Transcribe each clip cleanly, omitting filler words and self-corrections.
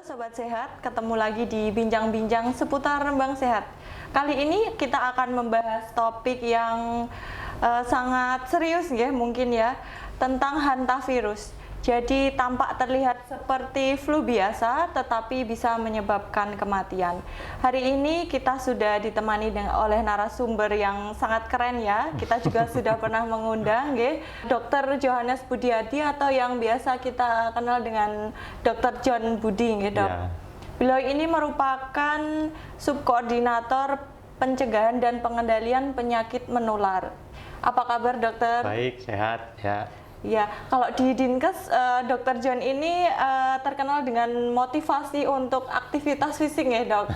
Sobat Sehat, ketemu lagi di Bincang-Bincang seputar Rembang Sehat. Kali ini kita akan membahas topik yang sangat serius ya mungkin ya, tentang hantavirus. Jadi tampak terlihat seperti flu biasa tetapi bisa menyebabkan kematian. Hari ini kita sudah ditemani oleh narasumber yang sangat keren ya. Kita juga sudah pernah mengundang Dr. Johannes Budiadi atau yang biasa kita kenal dengan Dr. John Budi Dok. Ya. Beliau ini merupakan subkoordinator pencegahan dan pengendalian penyakit menular. Apa kabar dokter? Baik, sehat ya. Ya, kalau di Dinkes, Dr. John ini terkenal dengan motivasi untuk aktivitas fisik ya dok.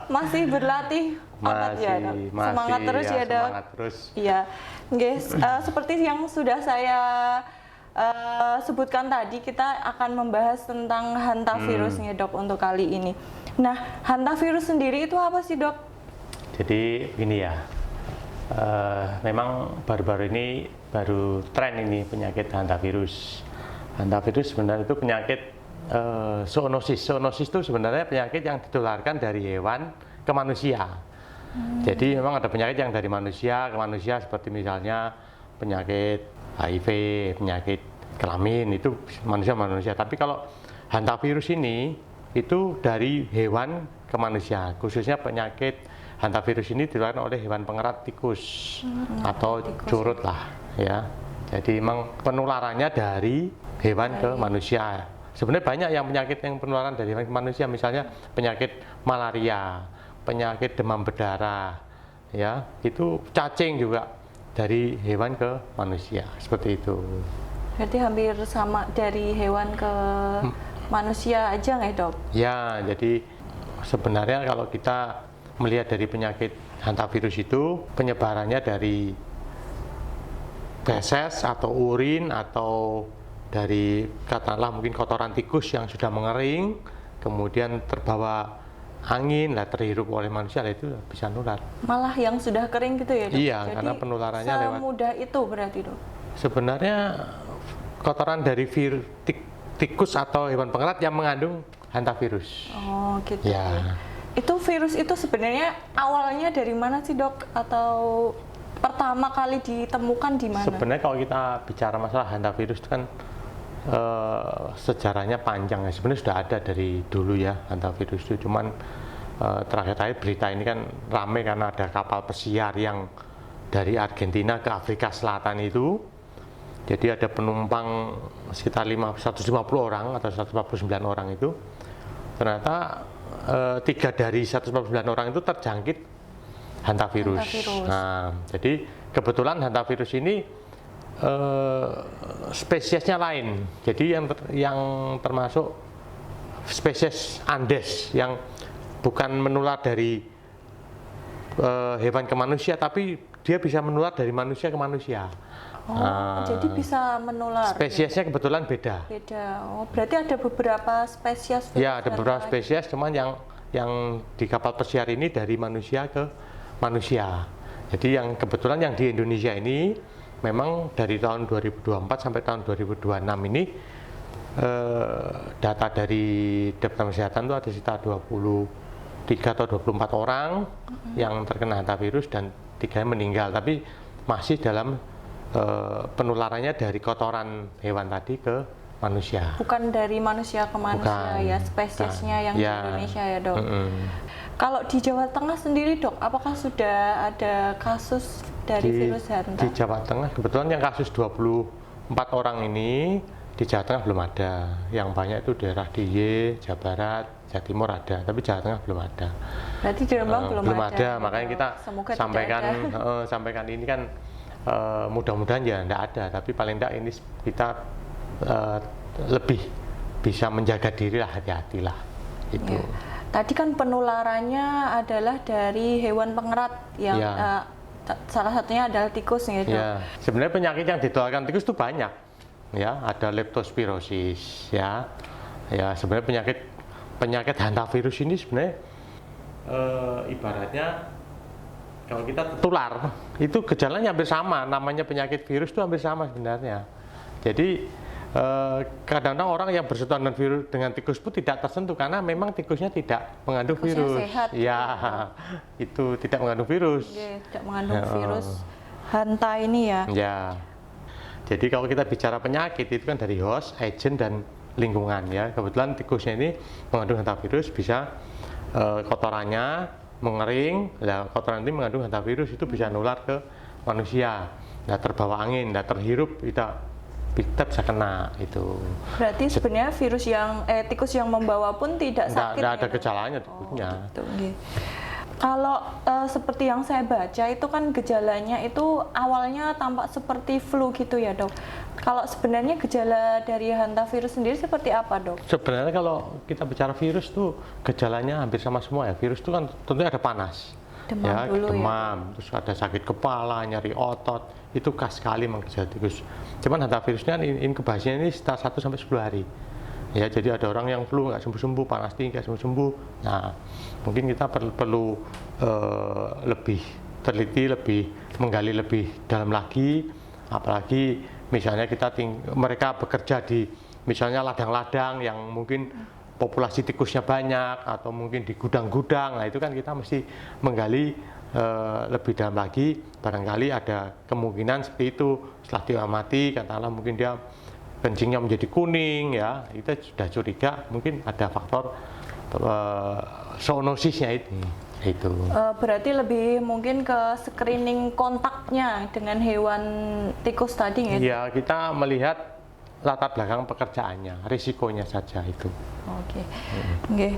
Masih berlatih otot ya dok. Semangat terus ya dok. Semangat terus. Iya, guys. Seperti yang sudah saya sebutkan tadi, kita akan membahas tentang hantavirusnya dok untuk kali ini. Nah, hantavirus sendiri itu apa sih dok? Jadi ini ya. Memang baru-baru ini baru tren ini penyakit hantavirus. Hantavirus sebenarnya itu penyakit zoonosis. Zoonosis itu sebenarnya penyakit yang ditularkan dari hewan ke manusia. Jadi memang ada penyakit yang dari manusia ke manusia seperti misalnya penyakit HIV, penyakit kelamin itu manusia-manusia. Tapi kalau hantavirus ini itu dari hewan ke manusia, khususnya penyakit hantavirus ini ditularkan oleh hewan pengerat tikus atau curut lah ya. Jadi memang penularannya dari hewan ke manusia. Sebenarnya banyak yang penyakit yang penularan dari hewan ke manusia, misalnya penyakit malaria, penyakit demam berdarah, ya itu cacing juga dari hewan ke manusia seperti itu. Berarti hampir sama dari hewan ke manusia aja nggak dok? Ya, jadi sebenarnya kalau kita melihat dari penyakit hantavirus itu penyebarannya dari feses atau urin atau dari katakanlah mungkin kotoran tikus yang sudah mengering kemudian terbawa angin lah terhirup oleh manusia itu bisa nular. Malah yang sudah kering gitu ya dok? Iya. Jadi karena penularannya lewat semudah itu berarti dok? Sebenarnya kotoran dari tikus atau hewan pengerat yang mengandung hantavirus. Oh gitu ya. Itu virus itu sebenarnya awalnya dari mana sih dok? Atau pertama kali ditemukan di mana? Sebenarnya kalau kita bicara masalah hantavirus itu kan sejarahnya panjang ya. Sebenarnya sudah ada dari dulu ya hantavirus itu. Cuman terakhir-terakhir berita ini kan ramai karena ada kapal pesiar yang dari Argentina ke Afrika Selatan itu. Jadi ada penumpang sekitar 150 orang atau 149 orang itu. Ternyata 3 dari 149 orang itu terjangkit hantavirus. Nah, jadi kebetulan hantavirus ini spesiesnya lain. Jadi yang termasuk spesies Andes yang bukan menular dari hewan ke manusia, tapi dia bisa menular dari manusia ke manusia. Oh, jadi bisa menular. Spesiesnya kebetulan beda. Beda. Oh, berarti ada beberapa spesies. Ya, ada beberapa spesies, cuman yang di kapal pesiar ini dari manusia ke manusia. Jadi yang kebetulan yang di Indonesia ini memang dari tahun 2024 sampai tahun 2026 ini data dari Departemen Kesehatan itu ada sekitar 23 atau 24 orang yang terkena hantavirus dan 3 meninggal. Tapi masih dalam penularannya dari kotoran hewan tadi ke manusia. Bukan dari manusia ke manusia ya, spesiesnya yang di Indonesia ya dok. Kalau di Jawa Tengah sendiri dok, apakah sudah ada kasus dari virus Hanta? Di Jawa Tengah kebetulan yang kasus 24 orang ini di Jawa Tengah belum ada. Yang banyak itu daerah DIY, Jawa Barat, Jawa Timur ada, tapi Jawa Tengah belum ada. Berarti di Rembang belum ada. Makanya kita sampaikan ini kan mudah-mudahan ya tidak ada, tapi paling tidak ini kita lebih bisa menjaga diri lah, hati-hatilah itu. Ya. Tadi kan penularannya adalah dari hewan pengerat yang salah satunya adalah tikus ya dok. Ya. Sebenarnya penyakit yang ditularkan tikus itu banyak ya, ada leptospirosis ya. Ya sebenarnya penyakit hantavirus ini sebenarnya ibaratnya kalau kita tertular itu gejalanya hampir sama, namanya penyakit virus itu hampir sama sebenarnya. Jadi Kadang-kadang orang yang bersentuhan dengan virus dengan tikus pun tidak tersentuh karena memang tikusnya tidak mengandung Tikusnya virus. sehat, Ya, itu tidak mengandung virus. Oke, tidak mengandung Ya, virus hanta ini ya. Ya. Jadi kalau kita bicara penyakit itu kan dari host, agent dan lingkungan ya. Kebetulan tikusnya ini mengandung hantavirus, bisa kotorannya mengering, nah, kotoran ini mengandung hantavirus itu bisa nular ke manusia. Nah, terbawa angin, nah, terhirup kita bisa kena itu. Berarti sebenarnya virus yang tikus yang membawa pun tidak sakit. Nggak ada ya, Dok? gejalanya tikusnya. Oh, gitu, nggih. Kalau seperti yang saya baca itu kan gejalanya itu awalnya tampak seperti flu gitu ya, Dok. Kalau sebenarnya gejala dari hantavirus sendiri seperti apa, Dok? Sebenarnya kalau kita bicara virus tuh gejalanya hampir sama semua ya. Virus itu kan tentunya ada panas. Demam Ya, dulu ya. demam, terus ada sakit kepala, nyeri otot, itu khas sekali memang gejala tikus. Cuman hantavirusnya kan inkubasinya ini sekitar 1 sampai 10 hari. Ya, jadi ada orang yang flu nggak sembuh-sembuh, panas tinggi nggak sembuh-sembuh. Nah, mungkin kita perlu lebih teliti, lebih menggali lebih dalam lagi, apalagi misalnya mereka bekerja di misalnya ladang-ladang yang mungkin populasi tikusnya banyak atau mungkin di gudang-gudang. Nah, itu kan kita mesti menggali lebih dalam lagi, barangkali ada kemungkinan seperti itu. Setelah diamati, katakanlah mungkin dia kencingnya menjadi kuning, ya kita sudah curiga mungkin ada faktor zoonosisnya itu. Berarti lebih mungkin ke screening kontaknya dengan hewan tikus tadi ya? Ya, kita melihat latar belakang pekerjaannya, risikonya saja itu. Oke. Oke.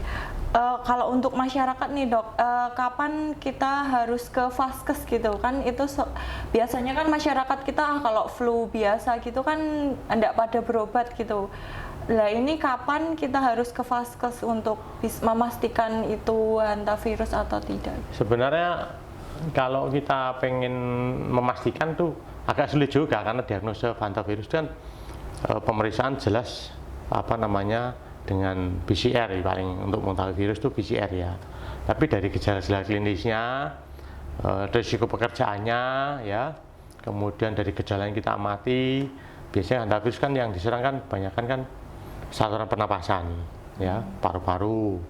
Kalau untuk masyarakat nih, Dok, kapan kita harus ke vaskes gitu kan? Itu biasanya kan masyarakat kita kalau flu biasa gitu kan enggak pada berobat gitu. Lah ini kapan kita harus ke vaskes untuk memastikan itu hantavirus atau tidak? Sebenarnya kalau kita pengen memastikan tuh agak sulit juga karena diagnosa hantavirus kan pemeriksaan jelas dengan PCR paling untuk mengetahui virus itu PCR ya. Tapi dari gejala-gejala klinisnya, risiko pekerjaannya ya, kemudian dari gejala yang kita amati, biasanya hantavirus kan yang diserang kan kebanyakan kan saluran pernapasan ya, paru-paru,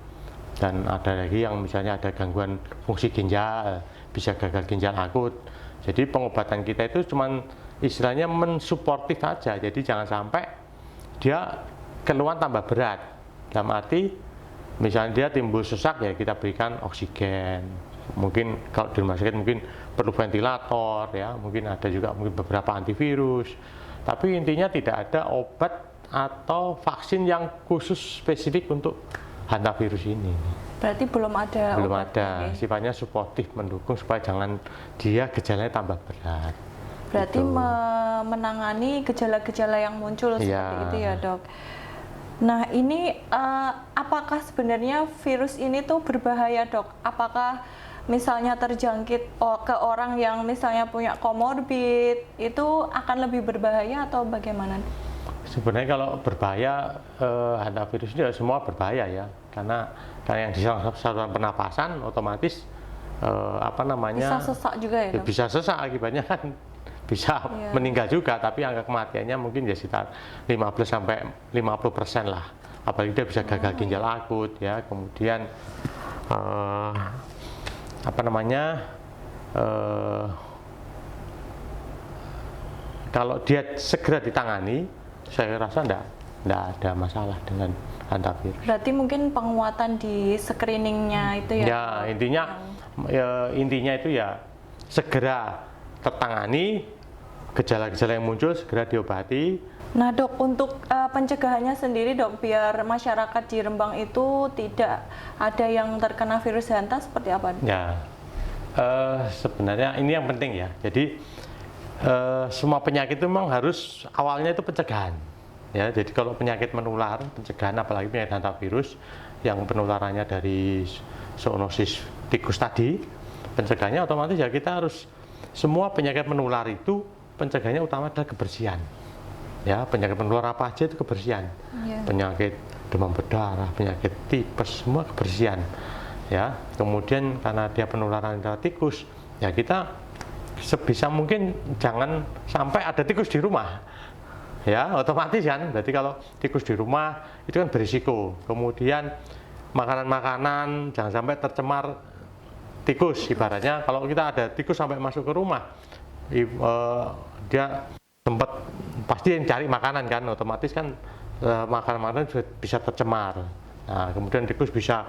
dan ada lagi yang misalnya ada gangguan fungsi ginjal, bisa gagal ginjal akut. Jadi pengobatan kita itu cuman istilahnya mensuportif saja, jadi jangan sampai dia keluhan tambah berat. Dalam arti misalnya dia timbul sesak ya kita berikan oksigen. Mungkin kalau di rumah sakit mungkin perlu ventilator ya, mungkin ada juga mungkin beberapa antivirus. Tapi intinya tidak ada obat atau vaksin yang khusus spesifik untuk hantavirus ini. Berarti belum ada. Belum obat, ada, okay. Sifatnya suportif mendukung supaya jangan dia gejalanya tambah berat. Berarti Gitu. menangani gejala-gejala yang muncul seperti Ya. itu ya, Dok. Nah ini apakah sebenarnya virus ini tuh berbahaya, Dok? Apakah misalnya terjangkit ke orang yang misalnya punya komorbid itu akan lebih berbahaya atau bagaimana? Sebenarnya kalau berbahaya, hantavirus ini semua berbahaya ya, karena yang di saluran pernapasan otomatis Bisa sesak juga ya, Dok? bisa sesak, akibatnya kan bisa meninggal juga, tapi angka kematiannya mungkin ya sekitar 15 sampai 50% lah. Apalagi dia bisa gagal ginjal akut ya, kemudian kalau dia segera ditangani, saya rasa enggak ada masalah dengan hantavirus. Berarti mungkin penguatan di screeningnya itu ya? Ya, intinya itu ya segera tertangani, gejala-gejala yang muncul segera diobati. Nah, Dok, untuk pencegahannya sendiri, Dok, biar masyarakat di Rembang itu tidak ada yang terkena virus hanta seperti apa? Ya, sebenarnya ini yang penting ya. Jadi semua penyakit itu memang harus awalnya itu pencegahan. Ya, jadi kalau penyakit menular, pencegahan apalagi penyakit hantavirus yang penularannya dari zoonosis tikus tadi, pencegahannya otomatis ya kita harus semua penyakit menular itu pencegahannya utama adalah kebersihan. Ya, penyakit menular apa aja itu kebersihan. Penyakit demam berdarah, penyakit tipes, semua kebersihan. Ya, kemudian karena dia penularan dari tikus, ya kita sebisa mungkin jangan sampai ada tikus di rumah. ya otomatis kan. Berarti kalau tikus di rumah itu kan berisiko. Kemudian makanan-makanan jangan sampai tercemar tikus. Ibaratnya kalau kita ada tikus sampai masuk ke rumah, dia sempat pasti yang cari makanan kan, otomatis kan makanan-makanan bisa tercemar. Nah, kemudian tikus bisa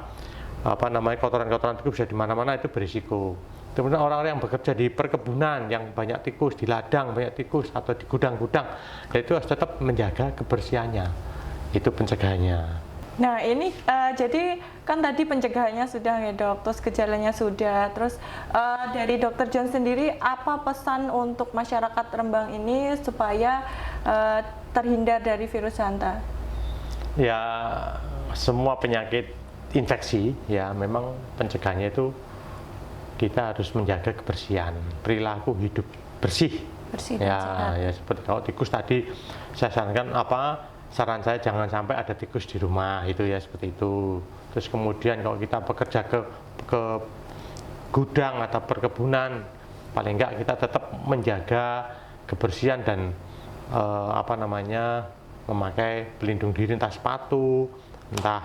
kotoran-kotoran tikus bisa di mana-mana, itu berisiko. Kemudian orang-orang yang bekerja di perkebunan yang banyak tikus, di ladang banyak tikus atau di gudang-gudang, itu harus tetap menjaga kebersihannya. Itu pencegahannya. Nah ini jadi kan tadi pencegahannya sudah ya dok, terus gejalanya sudah, terus dari dokter John sendiri apa pesan untuk masyarakat Rembang ini supaya terhindar dari virus Hanta? Ya semua penyakit infeksi ya memang pencegahannya itu kita harus menjaga kebersihan, perilaku hidup bersih. Bersih dan sehat. Ya seperti kalau tikus tadi saya sarankan saran saya jangan sampai ada tikus di rumah itu ya seperti itu. Terus kemudian kalau kita bekerja ke gudang atau perkebunan, paling enggak kita tetap menjaga kebersihan dan memakai pelindung diri, entah sepatu, entah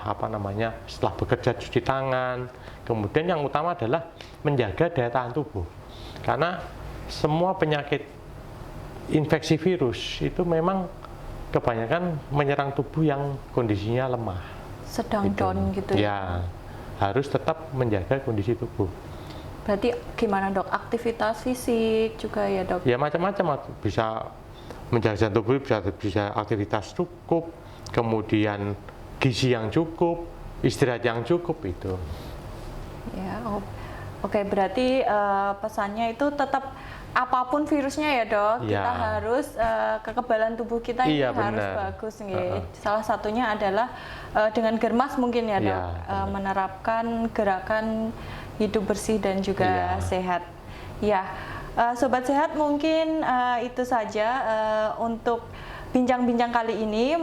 setelah bekerja cuci tangan. Kemudian yang utama adalah menjaga daya tahan tubuh, karena semua penyakit infeksi virus itu memang kebanyakan menyerang tubuh yang kondisinya lemah, sedang down gitu ya. Harus tetap menjaga kondisi tubuh. Berarti gimana dok, aktivitas fisik juga ya dok? Ya macam-macam, bisa menjaga tubuh, bisa aktivitas cukup, kemudian gizi yang cukup, istirahat yang cukup itu. Ya, oke, berarti pesannya itu tetap apapun virusnya ya dok, kita harus kekebalan tubuh kita ini harus bagus nih. Salah satunya adalah dengan germas mungkin ya dok, menerapkan gerakan hidup bersih dan juga sehat. Ya, sobat sehat mungkin itu saja untuk bincang-bincang kali ini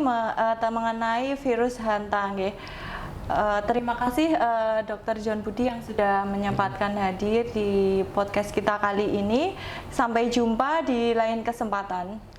mengenai virus Hanta. Terima kasih Dr. John Budi yang sudah menyempatkan hadir di podcast kita kali ini. Sampai jumpa di lain kesempatan.